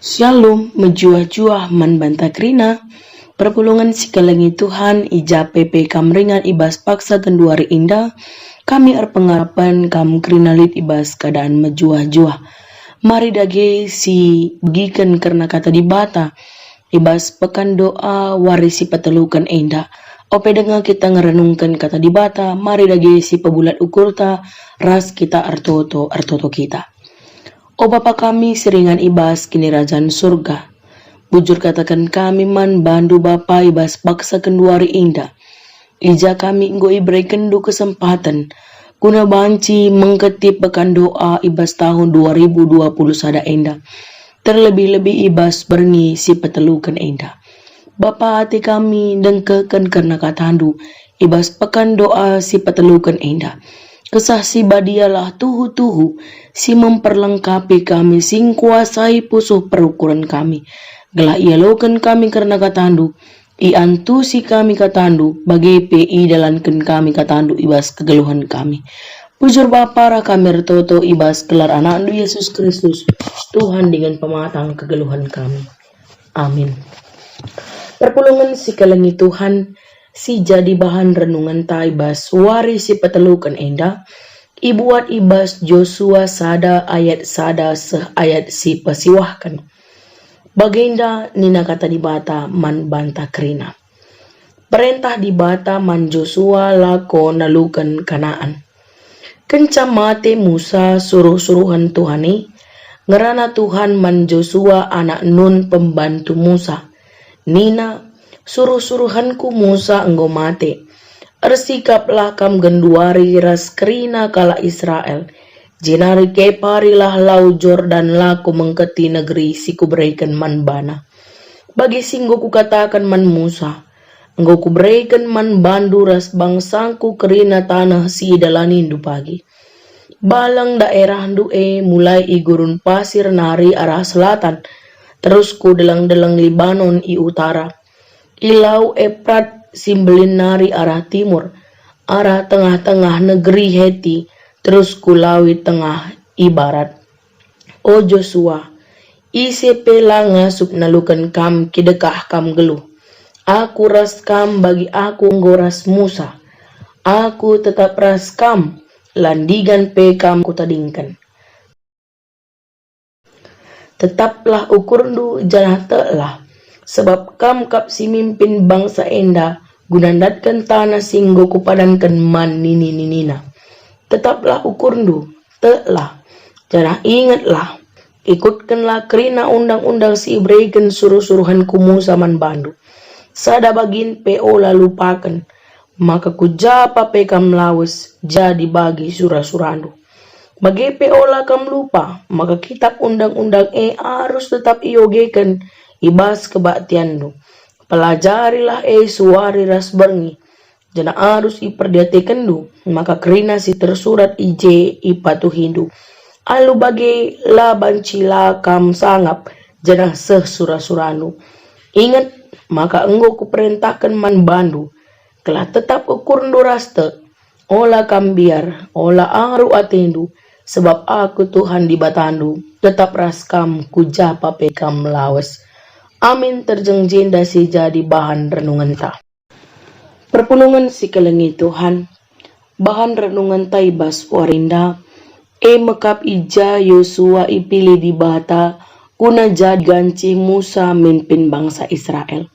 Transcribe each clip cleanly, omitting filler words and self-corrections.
Shalom, menjuah-juah man banta krina. Perpulungan sikalangi Tuhan, ija PP kamringan ibas paksa kenduari indah. Kami pengharapan kam krinalit ibas keadaan menjuah-juah. Mari dage si begikan karena kata dibata. Ibas pekan doa warisi petelukan indah. Ope dengan kita ngerenungkan kata dibata, mari dage si pebulat ukurta, ras kita artoto kita. O Bapa kami seringan ibas kini rajaan surga. Bujur katakan kami man bandu Bapa ibas paksa kenduari indah. Ija kami nggo ibrai kendu kesempatan. Guna banci mengketip pekan doa ibas tahun 2020 sada indah. Terlebih-lebih ibas berni si petelukan indah. Bapa hati kami dengkekan karena katandu. Ibas pekan doa si petelukan indah. Kesah si badialah tuhu-tuhu, si memperlengkapi kami, sing kuasai pusuh perukuran kami. Gelah ia lokan kami karena katandu, iantu si kami katandu, bagi PI dalankan kami katandu ibas kegeluhan kami. Bujur Bapa kami retoto ibas kelar anak Yesus Kristus, Tuhan dengan pematang kegeluhan kami. Amin. Perpulungan si kalangi Tuhan, si jadi bahan renungan taibas wari si petelukan indah, ibuat ibas Joshua sada ayat sada ayat si pasiwahkan. Baginda nina kata dibata man banta krina. Perintah dibata man Joshua lako nalukan Kanaan. Kencam mate Musa suruh-suruhan Tuhani, ngerana Tuhan man Joshua anak Nun pembantu Musa. Nina suruh-suruhanku Musa enggo mate. Ersikaplah kam genduari ras krina kala Israel. Jenari keparilah lau Jordan laku mengketi negeri si kubreikan man bana. Bagi singgo ku katakan man Musa. Enggo kubreikan man bandu ras bangsangku kerina tanah si dalanindu pagi. Balang daerah du'e mulai igurun pasir nari arah selatan. Terus ku delang-delang Libanon i utara. Ilau Efrat simbelin nari arah timur, arah tengah-tengah negeri Heti, terus kulawi tengah ibarat. O Joshua, ise pelanga sup nalukan kam kidekah kam geluh. Aku ras kam bagi aku nggoras Musa. Aku tetap ras kam, landigan pe kam kutadingkan. Tetaplah ukurndu janah telah. Sebab kam kap si mimpin bangsa enda, gunandatkan tanah singgo kupadankan man nini-ninina. Tetaplah ukurndu, telah, janah ingatlah, ikutkanlah kerina undang-undang si ibreikan suruh-suruhan kumu saman bandu. Sada bagin PO lalu lupakan, maka kujapa pe kam lawes jadi bagi surah-surandu. Bagi PO lah kam lupa, maka kitab undang-undang harus tetap iogekan, ibas kebaktiandu. Pelajarilah suari ras berngi. Jana arus iperdiatekandu. Maka kerina si tersurat ije ipatu hindu. Alu bagi la bancila kam sangap. Jana seh surah-suranu. Ingat, maka enggo kuperintahkan man bandu. Kelah tetap ukurndu raste. Ola kam biar, ola aru atendu. Sebab aku Tuhan di batandu. Tetap ras kam kujapa pekam lawes. Amin terjengjin dasi jadi bahan renungan ta. Perpulungan si kelengi Tuhan, bahan renungan ta ibas warinda, mekap ija Yosua ipilih di bata, kuna jadi ganci Musa mimpin bangsa Israel.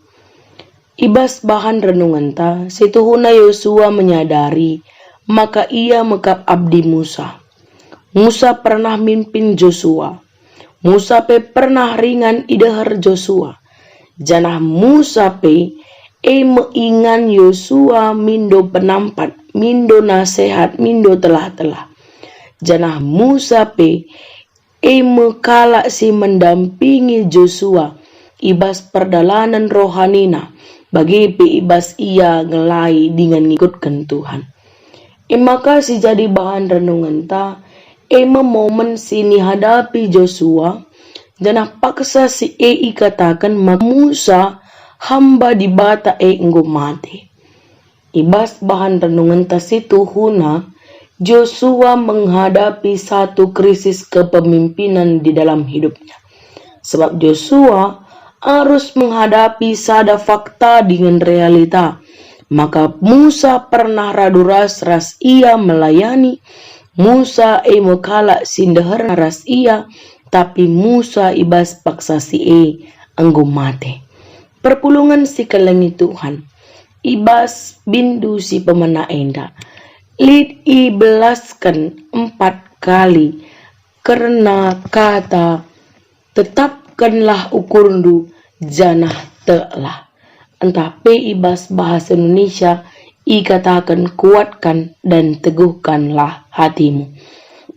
Ibas bahan renungan ta, situhuna Yosua menyadari, maka ia mekap abdi Musa. Musa pernah mimpin Joshua. Musa pe pernah ringan idahar Joshua. Janah Musa pe meingan Yosua mindo penampat, mindo nasehat, mindo telah-telah. Janah Musa pe mekala si mendampingi Joshua ibas perdalanan rohanina bagi pe ibas ia ngelai dengan ngikutkan Tuhan. Maka si jadi bahan renungan ta momen sini hadapi Joshua, janah paksa si katakan Musa hamba di bata enggo mati. Ibas bahan renungan tasitu huna Joshua menghadapi satu krisis kepemimpinan di dalam hidupnya. Sebab Joshua harus menghadapi sada fakta dengan realita. Maka Musa pernah radu ras ia melayani. Musa mekala sindahar ras ia, tapi Musa ibas paksa anggo mate. Perpulungan si kalangi Tuhan, ibas bindu si pemana enda. Lid ibelaskan 4 kali karena kata tetapkanlah ukurndu janah telah. Entah ibas bahasa Indonesia ikatakan kuatkan dan teguhkanlah hatimu.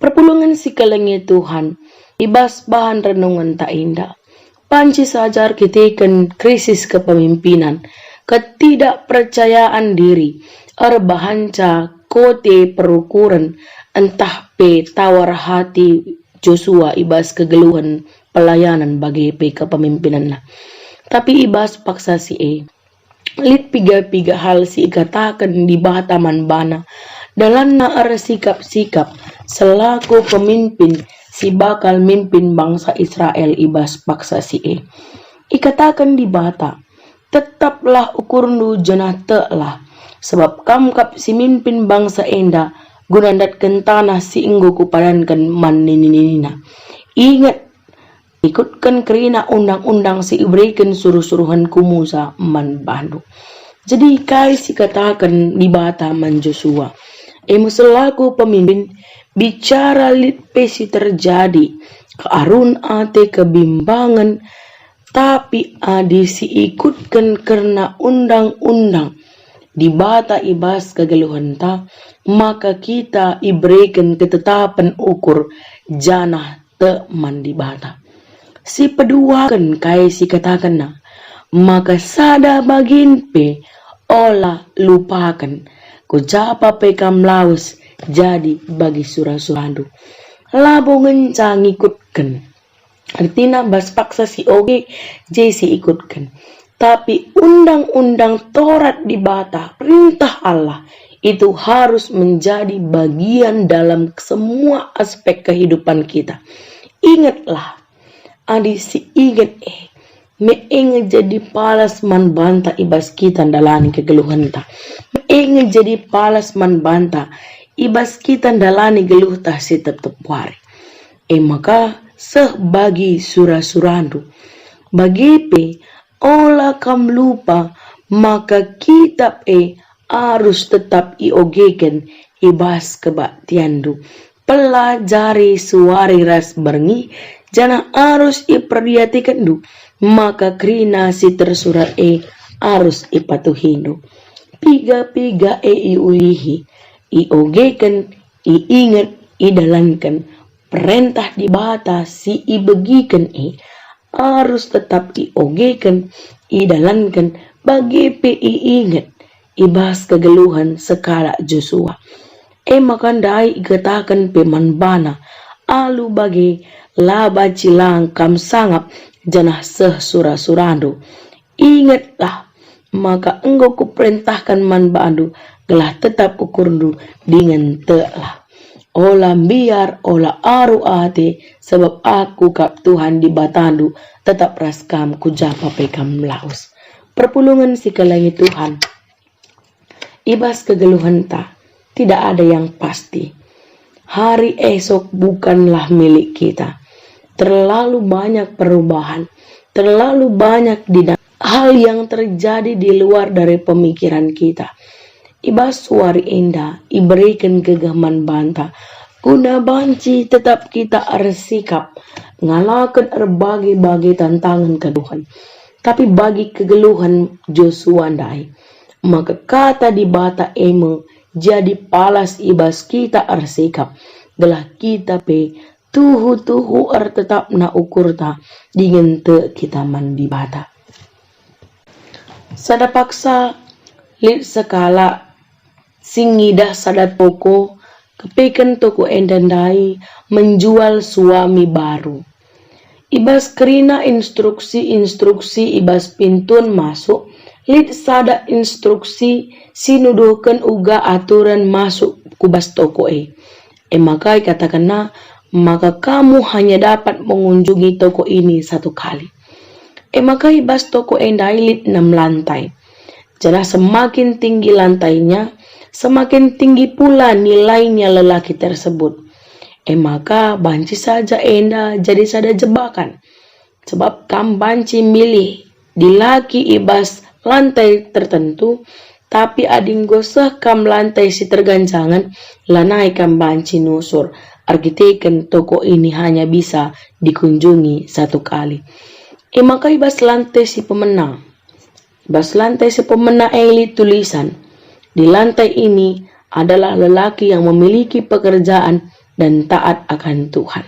Perpulungan si kalangi Tuhan, ibas bahan renungan tak indah. Panci sajar kitikan krisis kepemimpinan, ketidakpercayaan diri, bahanca kote perukuran, entah tawar hati Joshua ibas kegeluhan pelayanan bagi kepemimpinan. Tapi ibas paksa lid piga hal si ikatakan di bahataman bana dalam naar sikap-sikap selaku pemimpin si bakal mimpin bangsa Israel ibas paksa ikatakan di bata tetaplah ukurnu janah telah sebab kamkap si mimpin bangsa enda gunandatkan tanah si inggo kupadankan man nininina. Ingat, ikutkan kerina undang-undang si iberikan suruh-suruhan ku Musa man bandu. Jadi kai si katakan di bata man Joshua. Selaku pemimpin bicara litpesi terjadi kearun ate kebimbangan, tapi adi si ikutkan karena undang-undang di bata ibas kegeluhan ta, maka kita iberikan ketetapan ukur janah teman di bata. Si peduakan kai si katakan na, maka sada bagin olah lupakan ko japa kam laus jadi bagi surah-surandu labo ngenca ngikutkan. Artinya bas paksa si oge si ikutkan. Tapi undang-undang Taurat di bata perintah Allah itu harus menjadi bagian dalam semua aspek kehidupan kita. Ingatlah, adi si ingat me jadi palas man banta ibas kita dalani kegeluhan ta. Me jadi palas man banta ibas kita dalani geluh ta si tetep wari. Maka bagi surah-surandu bagi olah kam lupa, maka kitab harus tetap iogekan ibas kebaktiandu. Pelajari suari ras berngi, jana harus iperhatikan du, maka krina si tersurat harus ipatuhindu. Piga-piga iulihi, iogekan, iingat, idalankan, perintah di bata si ibegikan harus tetap iogekan, idalankan bagi ingat ibas kegeluhan sekala Joshua. Makandai ikatakan peman bana alu bagi laba cilang kam sangap janah surah-surando. Ingatlah, maka engkau kuperintahkan man bandu gelah tetap ukurdu dengan telah. Olah biar olah aru ate sebab aku kap Tuhan di batandu tetap raskam ku japa pekam laus. Perpulungan si kalangi Tuhan, ibas kegeluhan ta tidak ada yang pasti. Hari esok bukanlah milik kita. Terlalu banyak perubahan, terlalu banyak hal yang terjadi di luar dari pemikiran kita. Ibas suari indah, iberikan kegaman banta, guna banci tetap kita arsikap, ngalakan bagi tantangan kegeluhan. Tapi bagi kegeluhan Joshua ndai, maka kata di bata jadi palas ibas kita arsikap, gelah kita tuhu tetap na ukurta dengan te kita mandi bata. Sada paksa lit sekala singidah sadat toko kepekan toko endandai menjual suami baru. Ibas kerina instruksi ibas pintun masuk lid sada instruksi sinuduhkan uga aturan masuk kubas toko makai katakan na maka kamu hanya dapat mengunjungi toko ini 1 kali. Maka ibas toko endailit 6 lantai. Jadi semakin tinggi lantainya, semakin tinggi pula nilainya lelaki tersebut. Maka banci saja enda jadi sada jebakan. Sebab kam banci milih di laki ibas lantai tertentu, tapi ading gosah kam lantai si terganjangan, lanai kam banci nusur. Argiteken toko ini hanya bisa dikunjungi 1 kali. Maka ibas lantai si pemenang. Ibas lantai si pemenang elit tulisan. Di lantai ini adalah lelaki yang memiliki pekerjaan dan taat akan Tuhan.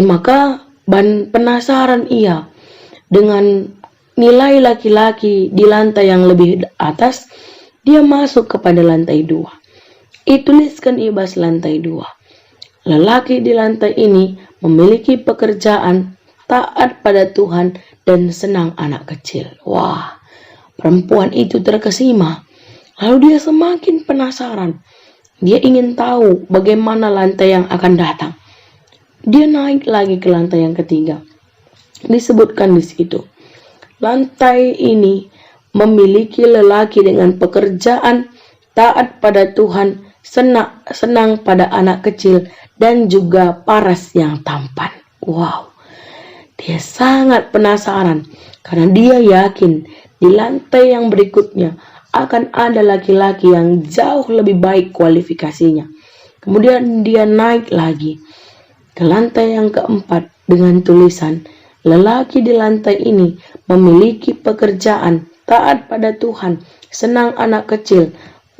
Maka penasaran ia dengan nilai laki-laki di lantai yang lebih atas, dia masuk kepada lantai 2. Tuliskan ibas lantai 2. Lelaki di lantai ini memiliki pekerjaan, taat pada Tuhan, dan senang anak kecil. Wah, perempuan itu terkesima. Lalu dia semakin penasaran. Dia ingin tahu bagaimana lantai yang akan datang. Dia naik lagi ke lantai yang ketiga. Disebutkan di situ, lantai ini memiliki lelaki dengan pekerjaan, taat pada Tuhan, senang pada anak kecil, dan juga paras yang tampan. Wow, dia sangat penasaran karena dia yakin di lantai yang berikutnya akan ada laki-laki yang jauh lebih baik kualifikasinya. Kemudian dia naik lagi ke lantai yang keempat dengan tulisan, lelaki di lantai ini memiliki pekerjaan, taat pada Tuhan, senang anak kecil,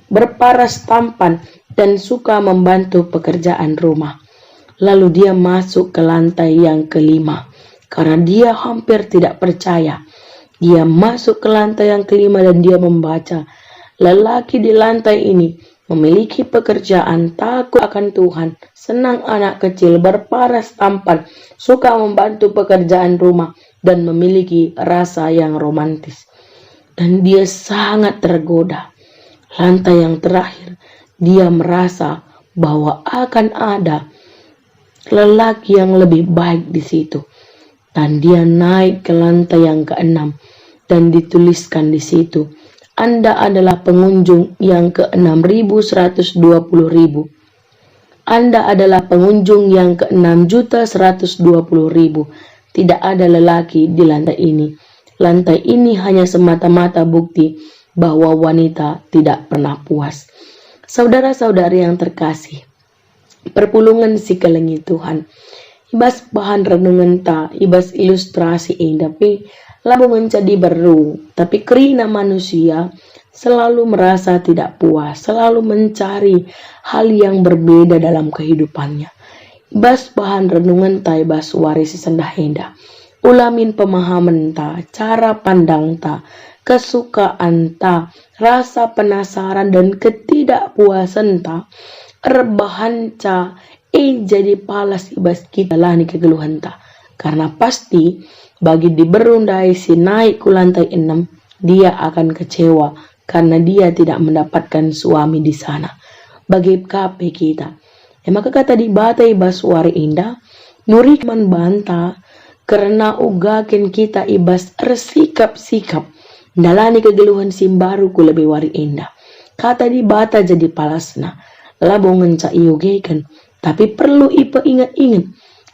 berparas tampan, dan suka membantu pekerjaan rumah. Lalu dia masuk ke lantai yang kelima karena dia hampir tidak percaya. Dia masuk ke lantai yang kelima dan dia membaca, lelaki di lantai ini memiliki pekerjaan, takut akan Tuhan, senang anak kecil, berparas tampan, suka membantu pekerjaan rumah, dan memiliki rasa yang romantis. Dan dia sangat tergoda. Lantai yang terakhir, dia merasa bahwa akan ada lelaki yang lebih baik di situ. Dan dia naik ke lantai yang ke-6 dan dituliskan di situ, Anda adalah pengunjung yang ke-6.120.000. Anda adalah pengunjung yang ke-6.120.000. Tidak ada lelaki di lantai ini. Lantai ini hanya semata-mata bukti bahwa wanita tidak pernah puas. Saudara-saudari yang terkasih, perpulungan si kelengi Tuhan, ibas bahan renungan ta, ibas ilustrasi tapi labungan jadi baru, tapi kerina manusia selalu merasa tidak puas, selalu mencari hal yang berbeda dalam kehidupannya. Ibas bahan renungan ta, ibas waris sendah henda, ulamin pemahaman ta, cara pandang ta, kesukaan ta, rasa penasaran dan ketidakpuasan ta, rebahan ca, jadi palas ibas kita lah ni kegeluhan ta. Karena pasti bagi diberundai si naik ke lantai 6, dia akan kecewa karena dia tidak mendapatkan suami di sana. Bagi kape kita. Maka kata di batai basuari indah, nuri man banta karena ugaken kita ibas ersikap-sikap dalani kegeluhan simbaru ku lebih wari indah. Kata di bata jadi palasna, labongan ca iugekan, tapi perlu ipa ingat-ingat.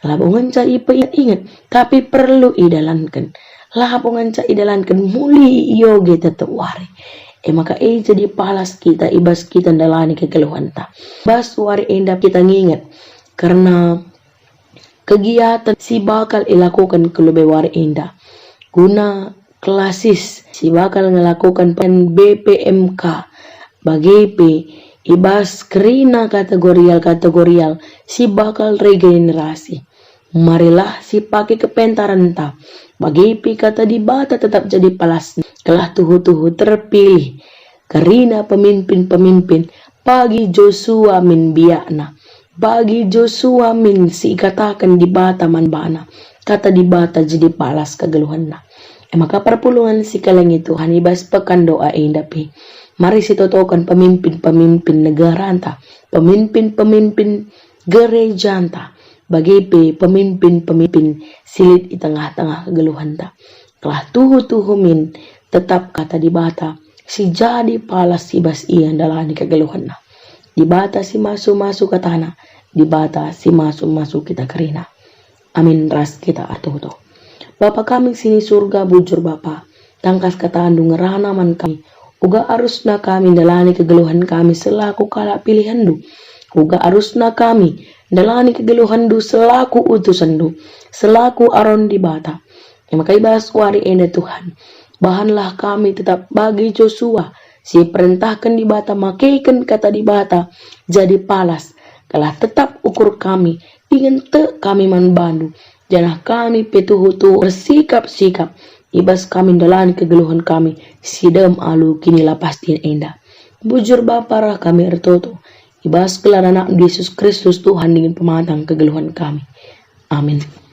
Labongan ca ipa ingat-ingat, tapi perlu idalankan. Labongan ca idalankan, muli iyoge tetap wari. Maka jadi palas kita, ibas kita dalani kegeluhan ta. Bas wari indah kita ngingat, karena kegiatan si bakal ilakukan ke lebih wari indah. Guna klasis, si bakal ngelakukan BPMK, bagi ibas kerina kategorial si bakal regenerasi. Marilah si pakai kepentaran ta. Bagi kata di bata tetap jadi palas. Kelah tuhu-tuhu terpilih. Kerina pemimpin-pemimpin. Bagi Joshua min biakna. Bagi Joshua min si katakan di bata man bana. Kata di bata jadi palas kegeluhan na. Maka perpulungan si kalangi Tuhan ibas pekan doa indapi. Mari si totokan pemimpin-pemimpin negara anta, pemimpin-pemimpin gereja anta, bagi pemimpin-pemimpin silit di tengah-tengah kegeluhan ta. Kelah tuhu min tetap kata di bata si jadi palas si bas ian dalani kegeluhan na. Di bata si masuk ke tanah, di bata si masuk kita kerina. Amin ras kita atuh. Bapa kami sini surga bujur Bapa, tangkas kata andu ngerana man kami. Uga arusna kami dalani kegeluhan kami selaku kala pilihan du. Uga arusna kami dalani kegeluhan du selaku utusan du, selaku aron di bata. Makai bahas wari enda Tuhan. Bahanlah kami tetap bagi Joshua, si perintahkan di bata makaikan kata di bata jadi palas. Kalah tetap ukur kami, ingin te kami manbandu. Janah kami petuhutu bersikap-sikap. Ibas kami dalani kegeluhan kami, sidem alu kini pastiin enda. Bujur Bapa rah kami ertoto. Ibas kelan anak Yesus Kristus Tuhan dengan pematang kegeluhan kami. Amin.